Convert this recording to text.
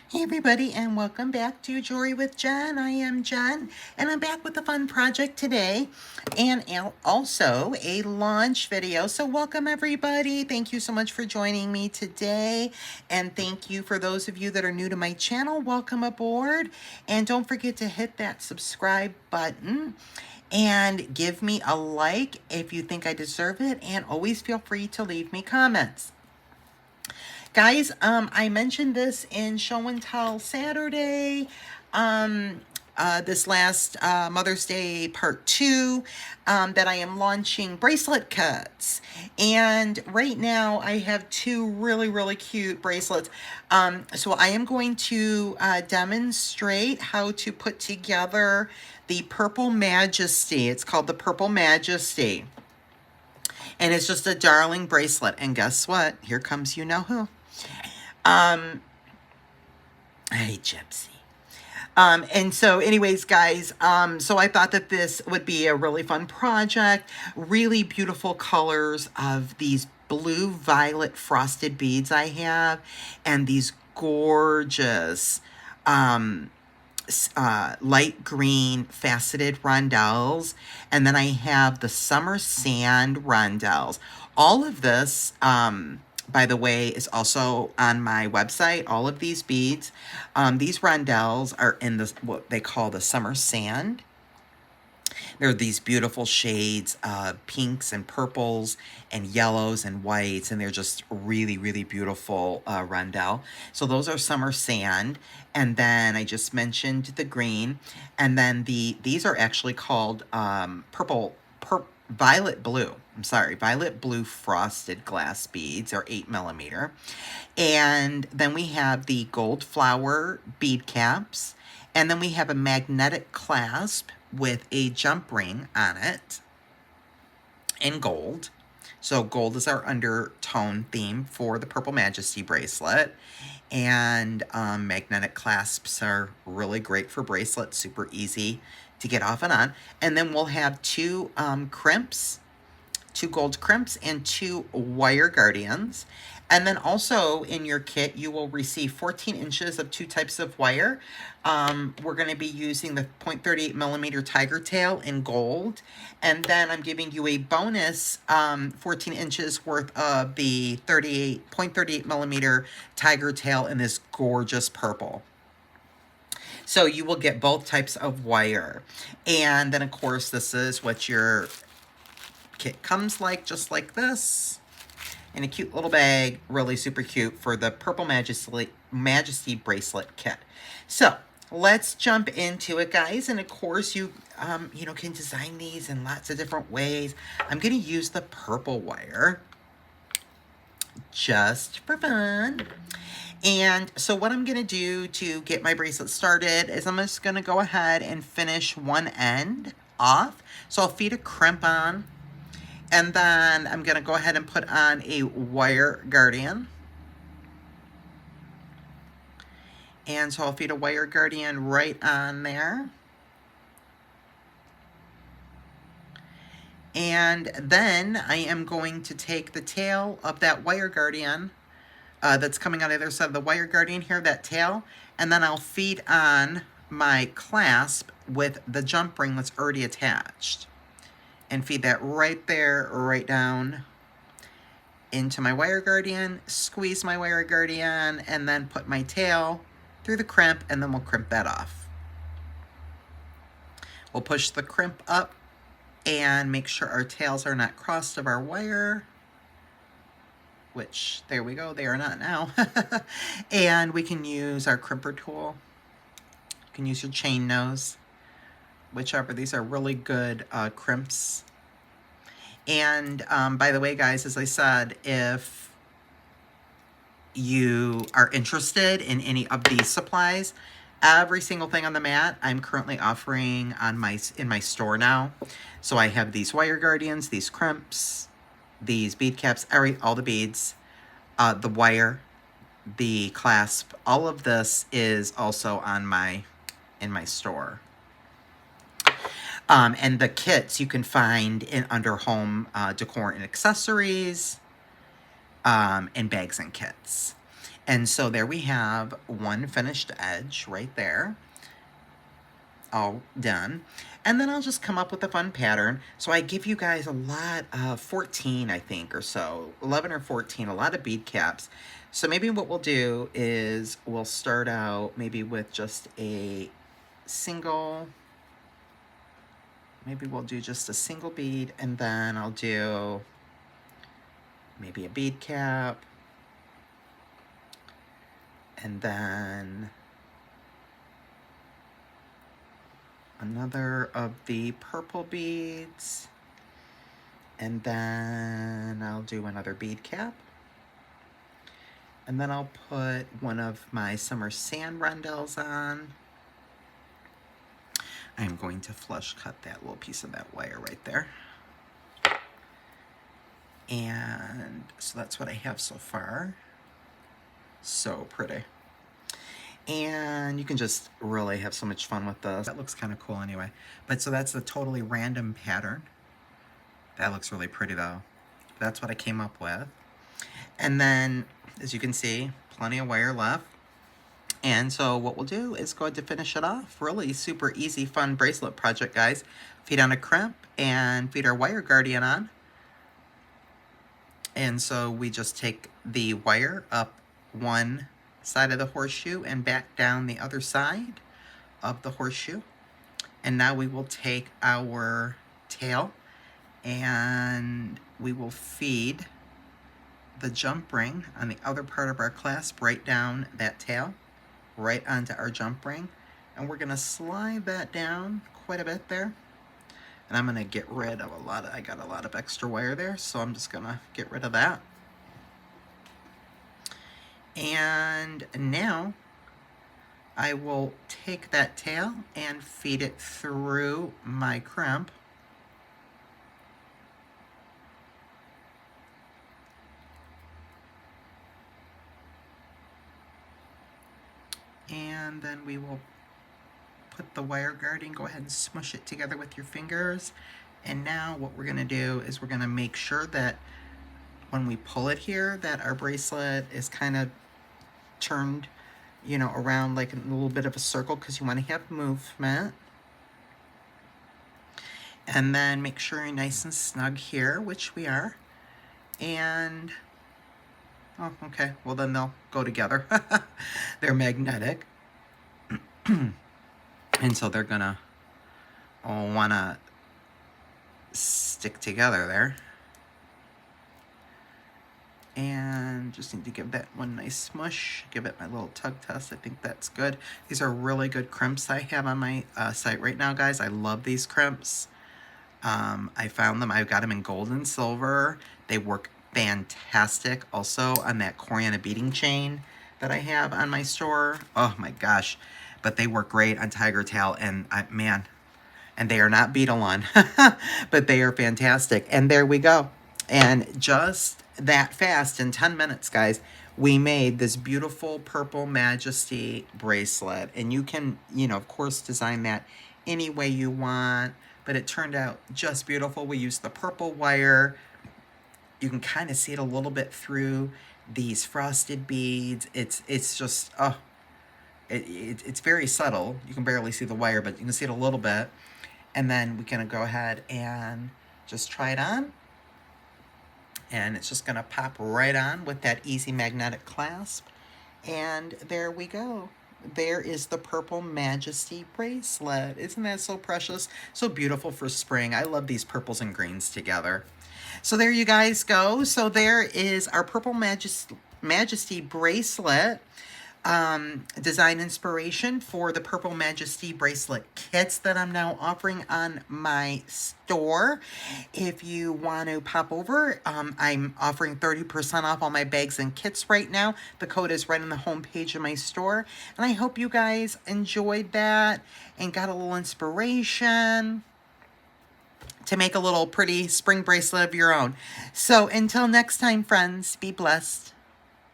Hey everybody, and welcome back to Jewelry with Jen. I am Jen, and I'm back with a fun project today, and also a launch video. So welcome everybody. Thank you so much for joining me today, and thank you for those of you that are new to my channel. Welcome aboard, and don't forget to hit that subscribe button and give me a like if you think I deserve it, and always feel free to leave me comments. Guys, I mentioned this in Show and Tell Saturday, this last Mother's Day Part 2, that I am launching bracelet kits. And right now I have two really cute bracelets. So I am going to demonstrate how to put together the Purple Majesty. It's called the Purple Majesty. And it's just a darling bracelet. And guess what? Here comes you-know-who. Hey, Gypsy. And so anyways, guys, so I thought that this would be a really fun project. Really beautiful colors of these blue violet frosted beads I have, and these gorgeous light green faceted rondelles, and then I have the summer sand rondelles. All of this, by the way, is also on my website. All of these beads, these rondelles are in this what they call the summer sand. There are these beautiful shades of pinks and purples and yellows and whites, and they're just really beautiful rondelle. So those are summer sand, and then I just mentioned the green, and then these are actually called violet blue. I'm sorry, violet blue frosted glass beads, are 8mm. And then we have the gold flower bead caps, and then we have a magnetic clasp with a jump ring on it in gold. So gold is our undertone theme for the Purple Majesty bracelet. And magnetic clasps are really great for bracelets, super easy to get off and on. And then we'll have two crimps, two gold crimps, and two wire guardians. And then also in your kit, you will receive 14 inches of two types of wire. We're going to be using the 0.38mm tiger tail in gold. And then I'm giving you a bonus 14 inches worth of the 0.38mm tiger tail in this gorgeous purple. So you will get both types of wire. And then, of course, this is what your kit comes like, just like this, in a cute little bag. Really super cute for the Purple Majesty bracelet kit. So let's jump into it, guys. And of course, you can design these in lots of different ways. I'm going to use the purple wire just for fun. And so what I'm going to do to get my bracelet started is I'm just going to go ahead and finish one end off. So I'll feed a crimp on, and then I'm going to go ahead and put on a wire guardian. And so I'll feed a wire guardian right on there. And then I am going to take the tail of that wire guardian that's coming out the other side of the wire guardian here, that tail, and then I'll feed on my clasp with the jump ring that's already attached, and feed that right there, right down into my wire guardian, squeeze my wire guardian, and then put my tail through the crimp, and then we'll crimp that off. We'll push the crimp up and make sure our tails are not crossed of our wire, which, there we go, they are not now. And we can use our crimper tool. You can use your chain nose, whichever. These are really good crimps. And by the way, guys, as I said, if you are interested in any of these supplies, every single thing on the mat I'm currently offering on in my store now. So I have these wire guardians, these crimps, these bead caps, all the beads, the wire, the clasp. All of this is also on in my store. And the kits you can find under home decor and accessories, and bags and kits. And so there we have one finished edge right there, all done. And then I'll just come up with a fun pattern. So I give you guys a lot of 14, I think, or so, 11 or 14, a lot of bead caps. So maybe what we'll do is we'll start out maybe with just a single, maybe we'll do just a single bead, and then I'll do maybe a bead cap, and then another of the purple beads, and then I'll do another bead cap, and then I'll put one of my summer sand rondelles on. I'm going to flush cut that little piece of that wire right there. And so that's what I have so far. So pretty. And you can just really have so much fun with this. That looks kind of cool anyway. But so that's a totally random pattern. That looks really pretty though. That's what I came up with. And then, as you can see, plenty of wire left. And so what we'll do is go ahead to finish it off. Really super easy, fun bracelet project, guys. Feed on a crimp and feed our wire guardian on. And so we just take the wire up one side of the horseshoe and back down the other side of the horseshoe. And now we will take our tail and we will feed the jump ring on the other part of our clasp right down that tail, right onto our jump ring. And we're gonna slide that down quite a bit there. And I'm gonna get rid of I got a lot of extra wire there, so I'm just gonna get rid of that. And now I will take that tail and feed it through my crimp. And then we will put the wire guarding, go ahead and smush it together with your fingers. And now what we're gonna do is we're gonna make sure that when we pull it here, that our bracelet is kind of turned, you know, around like a little bit of a circle, because you want to have movement. And then make sure you're nice and snug here, which we are. And, oh, okay, well then they'll go together. They're magnetic. And so they're gonna wanna stick together there. And just need to give that one nice smush, give it my little tug test. I think that's good. These are really good crimps I have on my site right now, guys. I love these crimps. I found them, I got them in gold and silver. They work fantastic. Also on that Coriana beading chain that I have on my store. Oh my gosh. But they work great on tiger tail, and man, and they are not beetle on, but they are fantastic. And there we go. And just that fast, in 10 minutes, guys, we made this beautiful Purple Majesty bracelet. And you can, you know, of course, design that any way you want, but it turned out just beautiful. We used the purple wire. You can kind of see it a little bit through these frosted beads. It's just, oh, it's very subtle. You can barely see the wire, but you can see it a little bit. And then we're gonna go ahead and just try it on. And it's just gonna pop right on with that easy magnetic clasp. And there we go. There is the Purple Majesty bracelet. Isn't that so precious? So beautiful for spring. I love these purples and greens together. So there you guys go. So there is our Purple Majesty bracelet. Design inspiration for the Purple Majesty bracelet kits that I'm now offering on my store. If you want to pop over, I'm offering 30% off all my bags and kits right now. The code is right on the home page of my store. And I hope you guys enjoyed that and got a little inspiration to make a little pretty spring bracelet of your own. So until next time, friends, be blessed.